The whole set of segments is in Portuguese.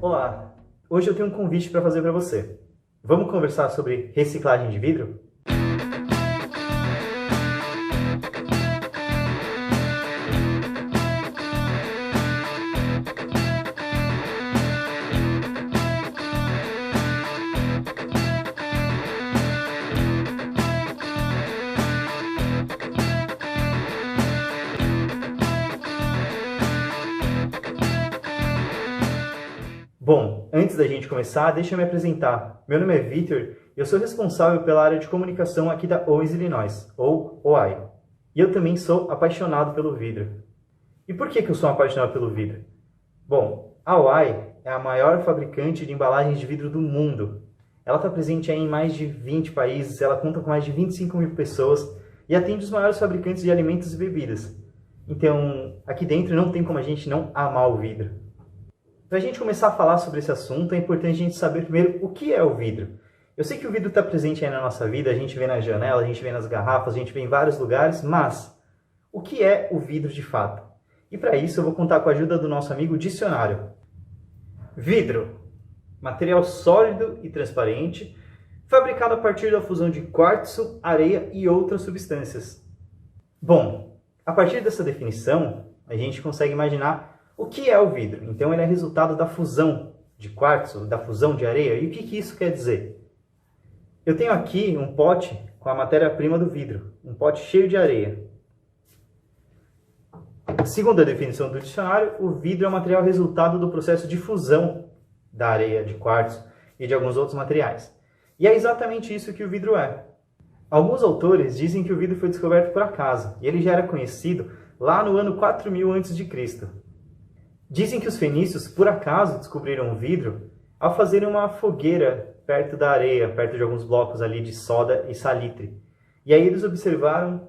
Olá! Hoje eu tenho um convite para fazer para você. Vamos conversar sobre reciclagem de vidro? Bom, antes da gente começar, deixa eu me apresentar. Meu nome é Vitor e eu sou responsável pela área de comunicação aqui da Owens Illinois, ou OI. E eu também sou apaixonado pelo vidro. E por que eu sou apaixonado pelo vidro? Bom, a OI é a maior fabricante de embalagens de vidro do mundo. Ela está presente em mais de 20 países, ela conta com mais de 25 mil pessoas e atende os maiores fabricantes de alimentos e bebidas. Então, aqui dentro não tem como a gente não amar o vidro. Para a gente começar a falar sobre esse assunto, é importante a gente saber primeiro o que é o vidro. Eu sei que o vidro está presente aí na nossa vida, a gente vê na janela, a gente vê nas garrafas, a gente vê em vários lugares, mas o que é o vidro de fato? E para isso eu vou contar com a ajuda do nosso amigo dicionário. Vidro, material sólido e transparente, fabricado a partir da fusão de quartzo, areia e outras substâncias. Bom, a partir dessa definição, a gente consegue imaginar o que é o vidro? Então ele é resultado da fusão de quartzo, da fusão de areia. E o que isso quer dizer? Eu tenho aqui um pote com a matéria-prima do vidro, um pote cheio de areia. Segundo a definição do dicionário, o vidro é um material resultado do processo de fusão da areia, de quartzo e de alguns outros materiais. E é exatamente isso que o vidro é. Alguns autores dizem que o vidro foi descoberto por acaso, e ele já era conhecido lá no ano 4000 a.C. Dizem que os fenícios, por acaso, descobriram o vidro ao fazerem uma fogueira perto da areia, perto de alguns blocos ali de soda e salitre. E aí eles observaram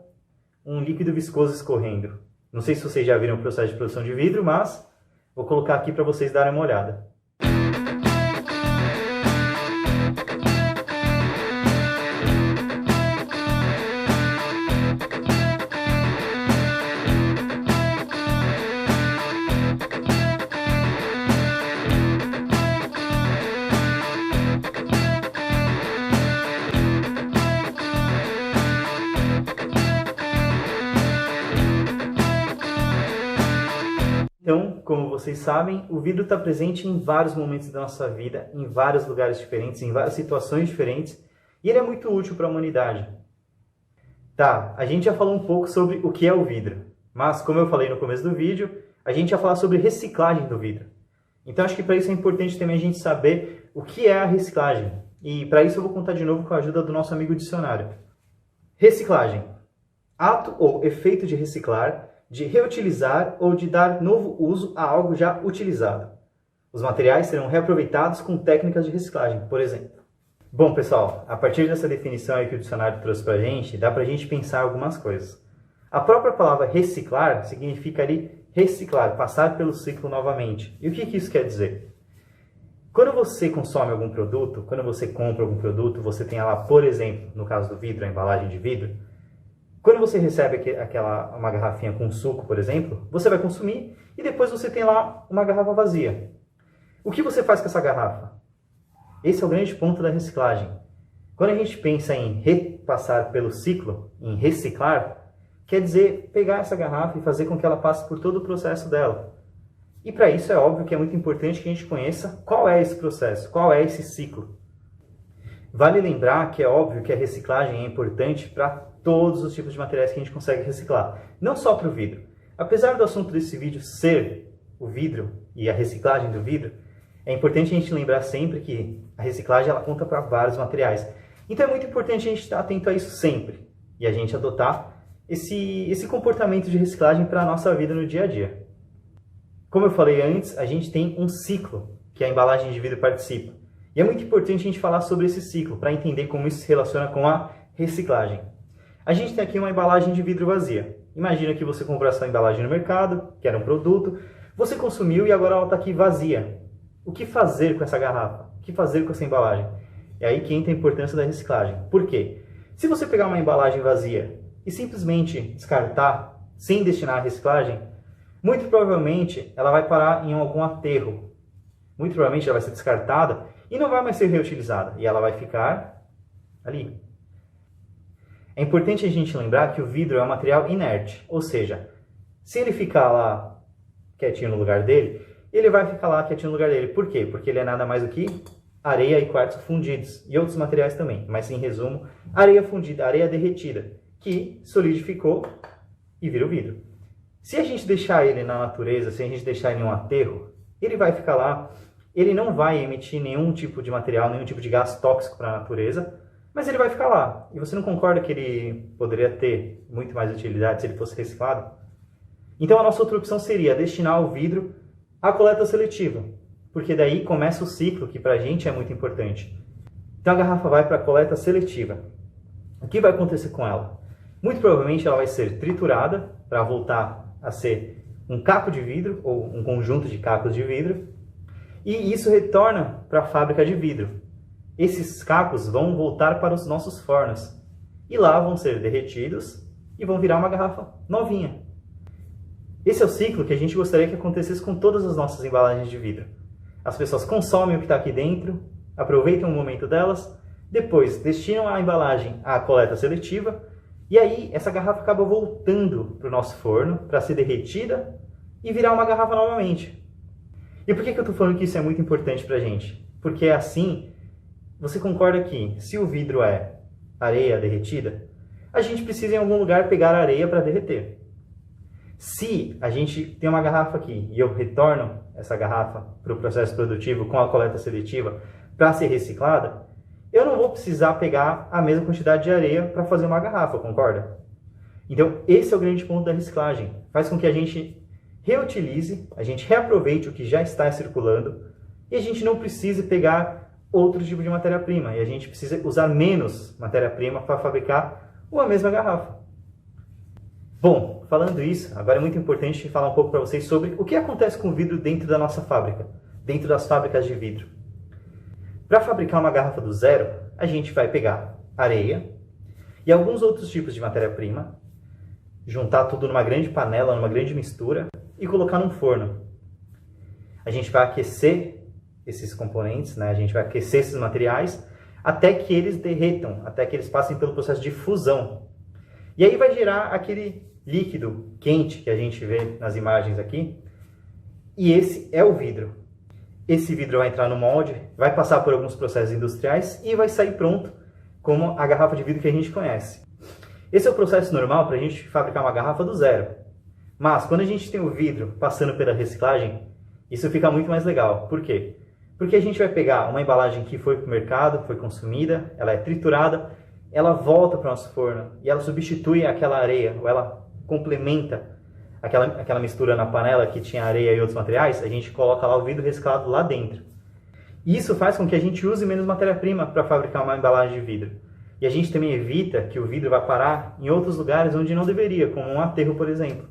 um líquido viscoso escorrendo. Não sei se vocês já viram o processo de produção de vidro, mas vou colocar aqui para vocês darem uma olhada. Então, como vocês sabem, o vidro está presente em vários momentos da nossa vida, em vários lugares diferentes, em várias situações diferentes, e ele é muito útil para a humanidade. Tá, a gente já falou um pouco sobre o que é o vidro, mas como eu falei no começo do vídeo, a gente ia falar sobre reciclagem do vidro. Então acho que para isso é importante também a gente saber o que é a reciclagem. E para isso eu vou contar de novo com a ajuda do nosso amigo dicionário. Reciclagem. Ato ou efeito de reciclar, de reutilizar ou de dar novo uso a algo já utilizado. Os materiais serão reaproveitados com técnicas de reciclagem, por exemplo. Bom, pessoal, a partir dessa definição aí que o dicionário trouxe para a gente, dá para a gente pensar algumas coisas. A própria palavra reciclar significa ali reciclar, passar pelo ciclo novamente. E o que isso quer dizer? Quando você consome algum produto, quando você compra algum produto, você tem lá, por exemplo, no caso do vidro, a embalagem de vidro, quando você recebe uma garrafinha com suco, por exemplo, você vai consumir e depois você tem lá uma garrafa vazia. O que você faz com essa garrafa? Esse é o grande ponto da reciclagem. Quando a gente pensa em repassar pelo ciclo, em reciclar, quer dizer pegar essa garrafa e fazer com que ela passe por todo o processo dela. E para isso é óbvio que é muito importante que a gente conheça qual é esse processo, qual é esse ciclo. Vale lembrar que é óbvio que a reciclagem é importante para todos os tipos de materiais que a gente consegue reciclar, não só para o vidro. Apesar do assunto desse vídeo ser o vidro e a reciclagem do vidro, é importante a gente lembrar sempre que a reciclagem ela conta para vários materiais. Então é muito importante a gente estar atento a isso sempre e a gente adotar esse comportamento de reciclagem para a nossa vida no dia a dia. Como eu falei antes, a gente tem um ciclo que a embalagem de vidro participa. E é muito importante a gente falar sobre esse ciclo para entender como isso se relaciona com a reciclagem. A gente tem aqui uma embalagem de vidro vazia. Imagina que você comprou essa embalagem no mercado, que era um produto, você consumiu e agora ela está aqui vazia. O que fazer com essa garrafa? O que fazer com essa embalagem? É aí que entra a importância da reciclagem. Por quê? Se você pegar uma embalagem vazia e simplesmente descartar, sem destinar à reciclagem, muito provavelmente ela vai parar em algum aterro. muito provavelmente ela vai ser descartada e não vai mais ser reutilizada, e ela vai ficar ali. É importante a gente lembrar que o vidro é um material inerte, ou seja, se ele ficar lá quietinho no lugar dele, ele vai ficar lá quietinho no lugar dele. Por quê? Porque ele é nada mais do que areia e quartzo fundidos, e outros materiais também, mas em resumo, areia fundida, areia derretida, que solidificou e vira o vidro. Se a gente deixar ele na natureza, se a gente deixar ele em um aterro, ele vai ficar lá, ele não vai emitir nenhum tipo de material, nenhum tipo de gás tóxico para a natureza, mas ele vai ficar lá. E você não concorda que ele poderia ter muito mais utilidade se ele fosse reciclado? Então a nossa outra opção seria destinar o vidro à coleta seletiva, porque daí começa o ciclo que para a gente é muito importante. Então a garrafa vai para a coleta seletiva. O que vai acontecer com ela? Muito provavelmente ela vai ser triturada para voltar a ser um caco de vidro ou um conjunto de cacos de vidro, e isso retorna para a fábrica de vidro. Esses cacos vão voltar para os nossos fornos e lá vão ser derretidos e vão virar uma garrafa novinha. Esse é o ciclo que a gente gostaria que acontecesse com todas as nossas embalagens de vidro. As pessoas consomem o que está aqui dentro, aproveitam o momento delas, depois destinam a embalagem à coleta seletiva, e aí essa garrafa acaba voltando para o nosso forno para ser derretida e virar uma garrafa novamente. E por que eu estou falando que isso é muito importante para a gente? Porque assim, você concorda que se o vidro é areia derretida, a gente precisa em algum lugar pegar a areia para derreter. Se a gente tem uma garrafa aqui e eu retorno essa garrafa para o processo produtivo com a coleta seletiva para ser reciclada, eu não vou precisar pegar a mesma quantidade de areia para fazer uma garrafa, concorda? Então, esse é o grande ponto da reciclagem. Faz com que a gente reutilize, a gente reaproveite o que já está circulando e a gente não precise pegar outro tipo de matéria-prima. E a gente precisa usar menos matéria-prima para fabricar uma mesma garrafa. Bom, falando isso, agora é muito importante falar um pouco para vocês sobre o que acontece com o vidro dentro da nossa fábrica, dentro das fábricas de vidro. Para fabricar uma garrafa do zero, a gente vai pegar areia e alguns outros tipos de matéria-prima, juntar tudo numa grande panela, numa grande mistura e colocar num forno. A gente vai aquecer esses componentes, né? A gente vai aquecer esses materiais até que eles derretam, até que eles passem pelo processo de fusão. E aí vai gerar aquele líquido quente que a gente vê nas imagens aqui, e esse é o vidro. Esse vidro vai entrar no molde, vai passar por alguns processos industriais e vai sair pronto como a garrafa de vidro que a gente conhece. Esse é o processo normal para a gente fabricar uma garrafa do zero. Mas quando a gente tem o vidro passando pela reciclagem, isso fica muito mais legal. Por quê? Porque a gente vai pegar uma embalagem que foi para o mercado, foi consumida, ela é triturada, ela volta para o nosso forno e ela substitui aquela areia, ou ela complementa aquela mistura na panela que tinha areia e outros materiais, a gente coloca lá o vidro reciclado lá dentro. Isso faz com que a gente use menos matéria-prima para fabricar uma embalagem de vidro. E a gente também evita que o vidro vá parar em outros lugares onde não deveria, como um aterro, por exemplo.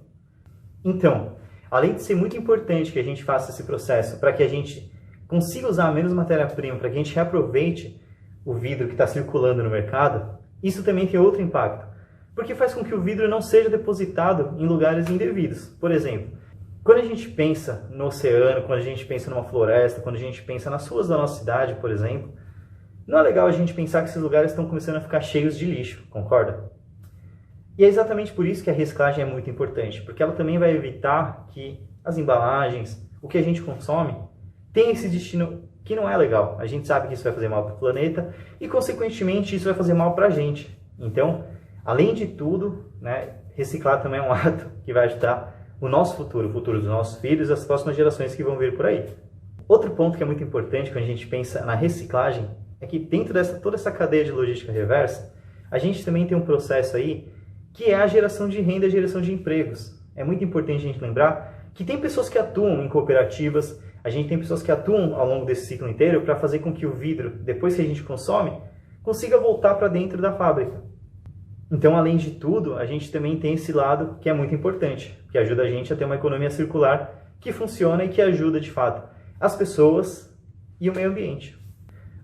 Então, além de ser muito importante que a gente faça esse processo para que a gente consiga usar menos matéria-prima, para que a gente reaproveite o vidro que está circulando no mercado, isso também tem outro impacto, porque faz com que o vidro não seja depositado em lugares indevidos. Por exemplo, quando a gente pensa no oceano, quando a gente pensa numa floresta, quando a gente pensa nas ruas da nossa cidade, por exemplo, não é legal a gente pensar que esses lugares estão começando a ficar cheios de lixo, concorda? E é exatamente por isso que a reciclagem é muito importante, porque ela também vai evitar que as embalagens, o que a gente consome, tenha esse destino que não é legal. A gente sabe que isso vai fazer mal para o planeta e, consequentemente, isso vai fazer mal para a gente. Então, além de tudo, né, reciclar também é um ato que vai ajudar o nosso futuro, o futuro dos nossos filhos e as próximas gerações que vão vir por aí. Outro ponto que é muito importante quando a gente pensa na reciclagem é que dentro dessa toda essa cadeia de logística reversa, a gente também tem um processo aí que é a geração de renda e a geração de empregos. É muito importante a gente lembrar que tem pessoas que atuam em cooperativas, a gente tem pessoas que atuam ao longo desse ciclo inteiro para fazer com que o vidro, depois que a gente consome, consiga voltar para dentro da fábrica. Então, além de tudo, a gente também tem esse lado que é muito importante, que ajuda a gente a ter uma economia circular que funciona e que ajuda, de fato, as pessoas e o meio ambiente.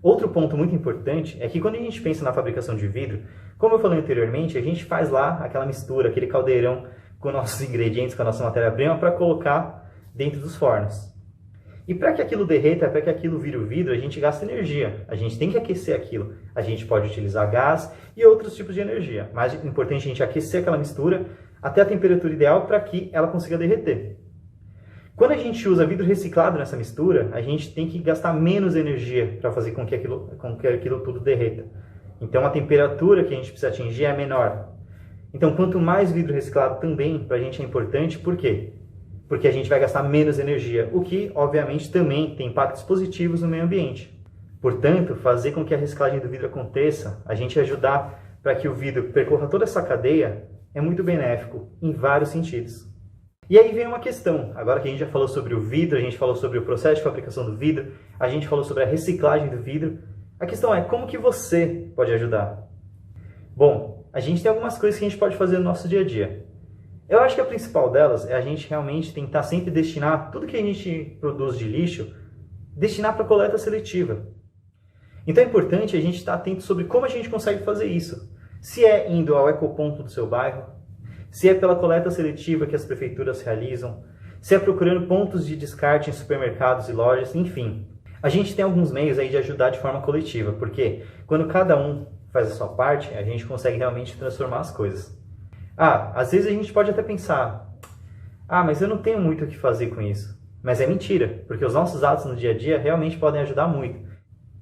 Outro ponto muito importante é que quando a gente pensa na fabricação de vidro, como eu falei anteriormente, a gente faz lá aquela mistura, aquele caldeirão com nossos ingredientes, com a nossa matéria-prima para colocar dentro dos fornos. E para que aquilo derreta, para que aquilo vire o vidro, a gente gasta energia. A gente tem que aquecer aquilo. A gente pode utilizar gás e outros tipos de energia. Mas é importante a gente aquecer aquela mistura até a temperatura ideal para que ela consiga derreter. Quando a gente usa vidro reciclado nessa mistura, a gente tem que gastar menos energia para fazer com que aquilo tudo derreta. Então a temperatura que a gente precisa atingir é menor. Então quanto mais vidro reciclado também para a gente é importante, por quê? Porque a gente vai gastar menos energia, o que, obviamente, também tem impactos positivos no meio ambiente. Portanto, fazer com que a reciclagem do vidro aconteça, a gente ajudar para que o vidro percorra toda essa cadeia, é muito benéfico, em vários sentidos. E aí vem uma questão, agora que a gente já falou sobre o vidro, a gente falou sobre o processo de fabricação do vidro, a gente falou sobre a reciclagem do vidro, a questão é como que você pode ajudar? Bom, a gente tem algumas coisas que a gente pode fazer no nosso dia a dia. Eu acho que a principal delas é a gente realmente tentar sempre destinar tudo que a gente produz de lixo, destinar para coleta seletiva. Então é importante a gente estar atento sobre como a gente consegue fazer isso. Se é indo ao ecoponto do seu bairro, se é pela coleta seletiva que as prefeituras realizam, se é procurando pontos de descarte em supermercados e lojas, enfim. A gente tem alguns meios aí de ajudar de forma coletiva, porque quando cada um faz a sua parte, a gente consegue realmente transformar as coisas. Às vezes a gente pode até pensar, mas eu não tenho muito o que fazer com isso. Mas é mentira, porque os nossos atos no dia a dia realmente podem ajudar muito.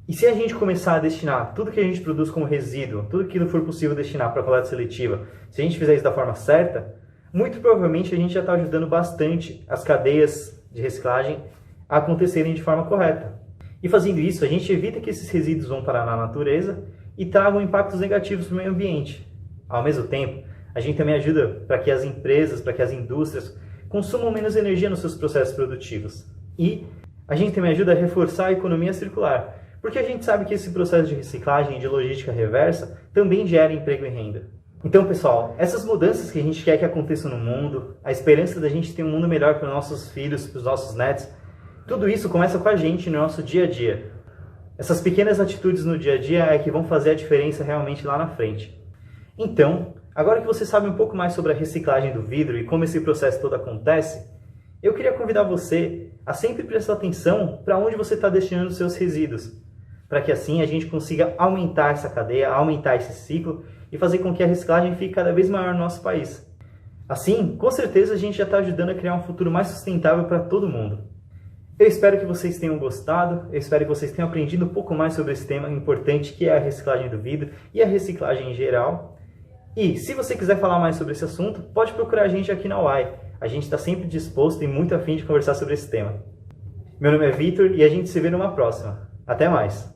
E se a gente começar a destinar tudo que a gente produz como resíduo, tudo que for possível destinar para a coleta seletiva, se a gente fizer isso da forma certa, muito provavelmente a gente já está ajudando bastante as cadeias de reciclagem a acontecerem de forma correta. E fazendo isso, a gente evita que esses resíduos vão parar na natureza e tragam impactos negativos para o meio ambiente. Ao mesmo tempo, a gente também ajuda para que as empresas, para que as indústrias consumam menos energia nos seus processos produtivos. E a gente também ajuda a reforçar a economia circular, porque a gente sabe que esse processo de reciclagem e de logística reversa também gera emprego e renda. Então, pessoal, essas mudanças que a gente quer que aconteçam no mundo, a esperança da gente ter um mundo melhor para os nossos filhos, para os nossos netos, tudo isso começa com a gente no nosso dia a dia. Essas pequenas atitudes no dia a dia é que vão fazer a diferença realmente lá na frente. Então, agora que você sabe um pouco mais sobre a reciclagem do vidro e como esse processo todo acontece, eu queria convidar você a sempre prestar atenção para onde você está destinando os seus resíduos, para que assim a gente consiga aumentar essa cadeia, aumentar esse ciclo e fazer com que a reciclagem fique cada vez maior no nosso país. Assim, com certeza a gente já está ajudando a criar um futuro mais sustentável para todo mundo. Eu espero que vocês tenham gostado, eu espero que vocês tenham aprendido um pouco mais sobre esse tema importante que é a reciclagem do vidro e a reciclagem em geral. E se você quiser falar mais sobre esse assunto, pode procurar a gente aqui na UAI. A gente está sempre disposto e muito afim de conversar sobre esse tema. Meu nome é Vitor e a gente se vê numa próxima. Até mais!